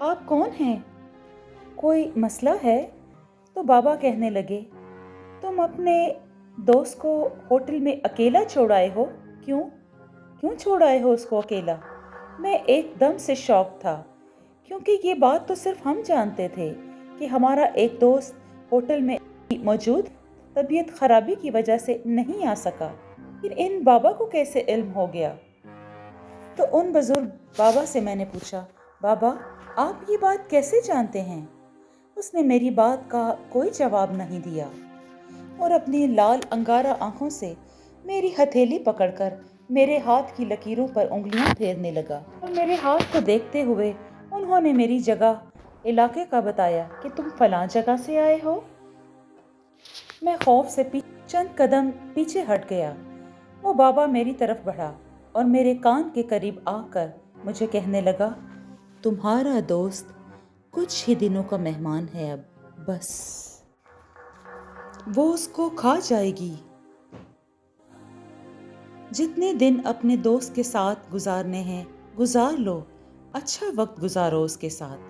آپ کون ہیں؟ کوئی مسئلہ ہے؟ تو بابا کہنے لگے، تم اپنے دوست کو ہوٹل میں اکیلا چھوڑ آئے ہو؟ کیوں؟ کیوں چھوڑ آئے ہو اس کو اکیلا؟ میں ایک دم سے شاک تھا، کیونکہ یہ بات تو صرف ہم جانتے تھے کہ ہمارا ایک دوست ہوٹل میں موجود طبیعت خرابی کی وجہ سے نہیں آ سکا۔ پھر ان بابا کو کیسے علم ہو گیا؟ تو ان بزرگ بابا سے میں نے پوچھا، بابا آپ یہ بات کیسے جانتے ہیں؟ اس نے میری بات کا کوئی جواب نہیں دیا اور اپنی لال انگارہ آنکھوں سے میری ہتھیلی پکڑ کر میرے ہاتھ کی لکیروں پر انگلیاں پھیرنے لگا، اور میرے ہاتھ کو دیکھتے ہوئے انہوں نے میری جگہ علاقے کا بتایا کہ تم فلاں جگہ سے آئے ہو۔ میں خوف سے چند قدم پیچھے ہٹ گیا۔ وہ بابا میری طرف بڑھا اور میرے کان کے قریب آ کر مجھے کہنے لگا، تمہارا دوست کچھ ہی دنوں کا مہمان ہے، اب بس وہ اس کو کھا جائے گی۔ جتنے دن اپنے دوست کے ساتھ گزارنے ہیں گزار لو، اچھا وقت گزارو اس کے ساتھ،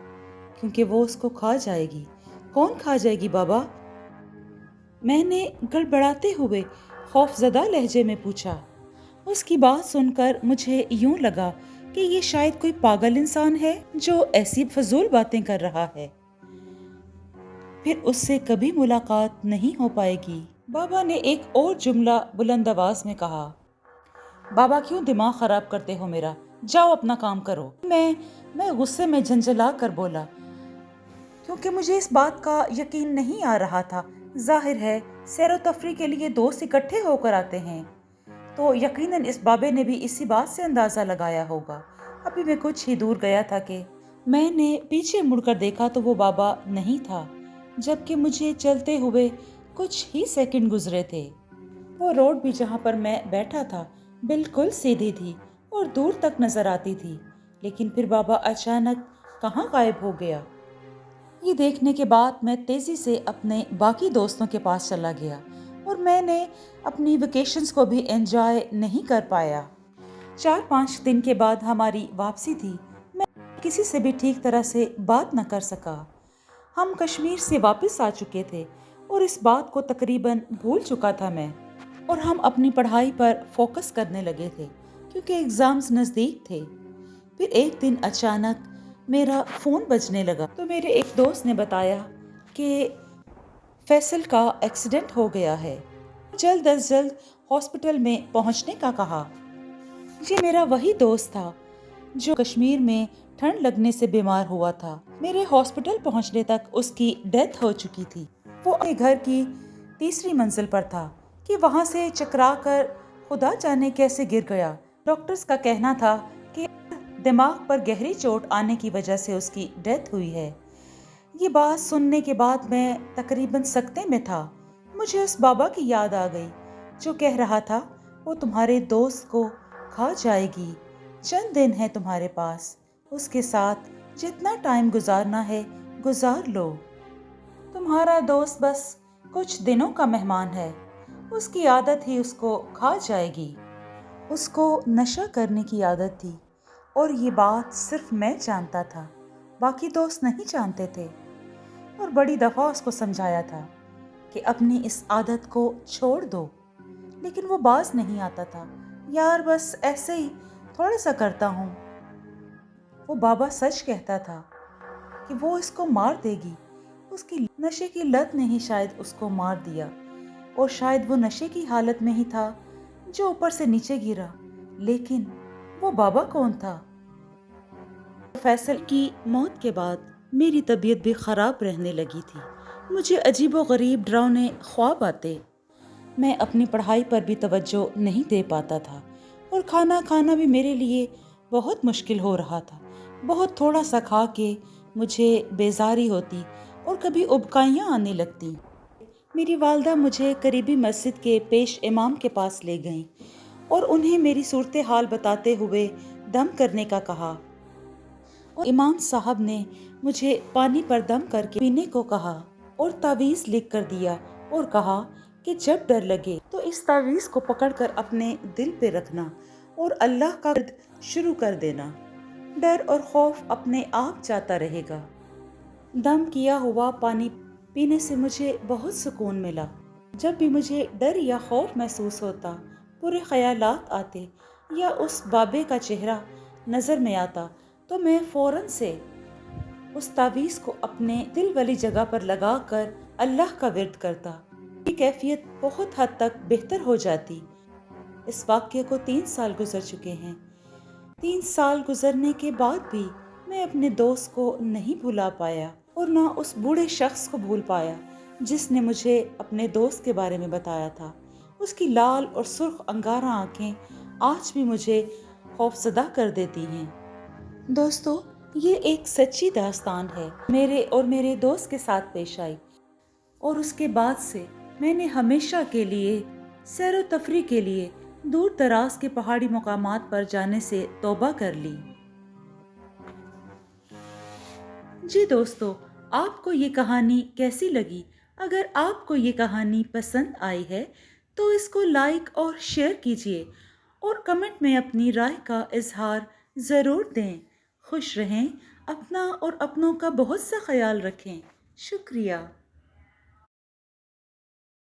کیونکہ وہ اس کو کھا جائے گی۔ کون کھا جائے گی بابا؟ میں نے گڑبڑاتے ہوئے خوف زدہ لہجے میں پوچھا۔ اس کی بات سن کر مجھے یوں لگا کہ یہ شاید کوئی پاگل انسان ہے جو ایسی فضول باتیں کر رہا ہے، پھر اس سے کبھی ملاقات نہیں ہو پائے گی۔ بابا نے ایک اور جملہ بلند آواز میں کہا، بابا کیوں دماغ خراب کرتے ہو میرا؟ جاؤ اپنا کام کرو۔ میں غصے میں جھنجھلا کر بولا، کیونکہ مجھے اس بات کا یقین نہیں آ رہا تھا۔ ظاہر ہے سیر و تفریح کے لیے دوست اکٹھے ہو کر آتے ہیں، تو یقیناً اس بابے نے بھی اسی بات سے اندازہ لگایا ہوگا۔ ابھی میں کچھ ہی دور گیا تھا کہ میں نے پیچھے مڑ کر دیکھا تو وہ بابا نہیں تھا، جبکہ مجھے چلتے ہوئے کچھ ہی سیکنڈ گزرے تھے۔ وہ روڈ بھی جہاں پر میں بیٹھا تھا بالکل سیدھی تھی اور دور تک نظر آتی تھی، لیکن پھر بابا اچانک کہاں غائب ہو گیا۔ یہ دیکھنے کے بعد میں تیزی سے اپنے باقی دوستوں کے پاس چلا گیا اور میں نے اپنی ویکیشنز کو بھی انجوائے نہیں کر پایا۔ 4-5 دن کے بعد ہماری واپسی تھی۔ میں کسی سے بھی ٹھیک طرح سے بات نہ کر سکا۔ ہم کشمیر سے واپس آ چکے تھے اور اس بات کو تقریباً بھول چکا تھا میں، اور ہم اپنی پڑھائی پر فوکس کرنے لگے تھے کیونکہ ایگزامز نزدیک تھے۔ پھر ایک دن اچانک میرا فون بجنے لگا تو میرے ایک دوست نے بتایا کہ فیصل کا ایکسیڈنٹ ہو گیا ہے، جلد از جلد ہاسپٹل میں پہنچنے کا کہا۔ یہ میرا وہی دوست تھا جو کشمیر میں ٹھنڈ لگنے سے بیمار ہوا تھا۔ میرے ہاسپٹل پہنچنے تک اس کی ڈیتھ ہو چکی تھی۔ وہ اپنے گھر کی 3ری منزل پر تھا کہ وہاں سے چکرا کر خدا جانے کیسے گر گیا۔ ڈاکٹرز کا کہنا تھا کہ دماغ پر گہری چوٹ آنے کی وجہ سے اس کی ڈیتھ ہوئی ہے۔ یہ بات سننے کے بعد میں تقریباً سکتے میں تھا۔ مجھے اس بابا کی یاد آ گئی جو کہہ رہا تھا وہ تمہارے دوست کو کھا جائے گی، چند دن ہے تمہارے پاس، اس کے ساتھ جتنا ٹائم گزارنا ہے گزار لو۔ تمہارا دوست بس کچھ دنوں کا مہمان ہے، اس کی عادت ہی اس کو کھا جائے گی۔ اس کو نشہ کرنے کی عادت تھی اور یہ بات صرف میں جانتا تھا، باقی دوست نہیں جانتے تھے، اور بڑی دفعہ اس کو سمجھایا تھا کہ اپنی اس عادت کو چھوڑ دو، لیکن وہ باز نہیں آتا تھا۔ یار بس ایسے ہی تھوڑا سا کرتا ہوں۔ وہ بابا سچ کہتا تھا کہ وہ اس کو مار دے گی۔ اس کی نشے کی لت نے ہی شاید اس کو مار دیا، اور شاید وہ نشے کی حالت میں ہی تھا جو اوپر سے نیچے گرا۔ لیکن وہ بابا کون تھا؟ فیصل کی موت کے بعد میری طبیعت بھی خراب رہنے لگی تھی۔ مجھے عجیب و غریب ڈراؤنے خواب آتے، میں اپنی پڑھائی پر بھی توجہ نہیں دے پاتا تھا، اور کھانا کھانا بھی میرے لیے بہت مشکل ہو رہا تھا۔ بہت تھوڑا سا کھا کے مجھے بیزاری ہوتی اور کبھی ابکائیاں آنے لگتی۔ میری والدہ مجھے قریبی مسجد کے پیش امام کے پاس لے گئیں اور انہیں میری صورتحال بتاتے ہوئے دم کرنے کا کہا، اور امام صاحب نے مجھے پانی پر دم کر کے پینے کو کہا اور تعویذ لکھ کر دیا اور کہا کہ جب ڈر لگے تو اس تعویذ کو پکڑ کر اپنے دل پہ رکھنا اور اللہ کا ورد شروع کر دینا۔ ڈر اور خوف اپنے آپ جاتا رہے گا۔ دم کیا ہوا پانی پینے سے مجھے بہت سکون ملا۔ جب بھی مجھے ڈر یا خوف محسوس ہوتا، برے خیالات آتے یا اس بابے کا چہرہ نظر میں آتا تو میں فوراً سے اس تعویذ کو اپنے دل والی جگہ پر لگا کر اللہ کا ورد کرتا۔ یہ کیفیت بہت حد تک بہتر ہو جاتی۔ اس واقعے کو 3 سال گزر چکے ہیں۔ 3 سال گزرنے کے بعد بھی میں اپنے دوست کو نہیں بھلا پایا اور نہ اس بوڑھے شخص کو بھول پایا جس نے مجھے اپنے دوست کے بارے میں بتایا تھا۔ اس کی لال اور سرخ انگارہ آنکھیں آج بھی مجھے خوفزدہ کر دیتی ہیں۔ دوستو، یہ ایک سچی داستان ہے، میرے اور میرے دوست کے ساتھ پیش آئی، اور اس کے بعد سے میں نے ہمیشہ کے لیے سیر و تفریح کے لیے دور دراز کے پہاڑی مقامات پر جانے سے توبہ کر لی۔ جی دوستو، آپ کو یہ کہانی کیسی لگی؟ اگر آپ کو یہ کہانی پسند آئی ہے تو اس کو لائک اور شیئر کیجیے اور کمنٹ میں اپنی رائے کا اظہار ضرور دیں۔ خوش رہیں، اپنا اور اپنوں کا بہت سا خیال رکھیں۔ شکریہ۔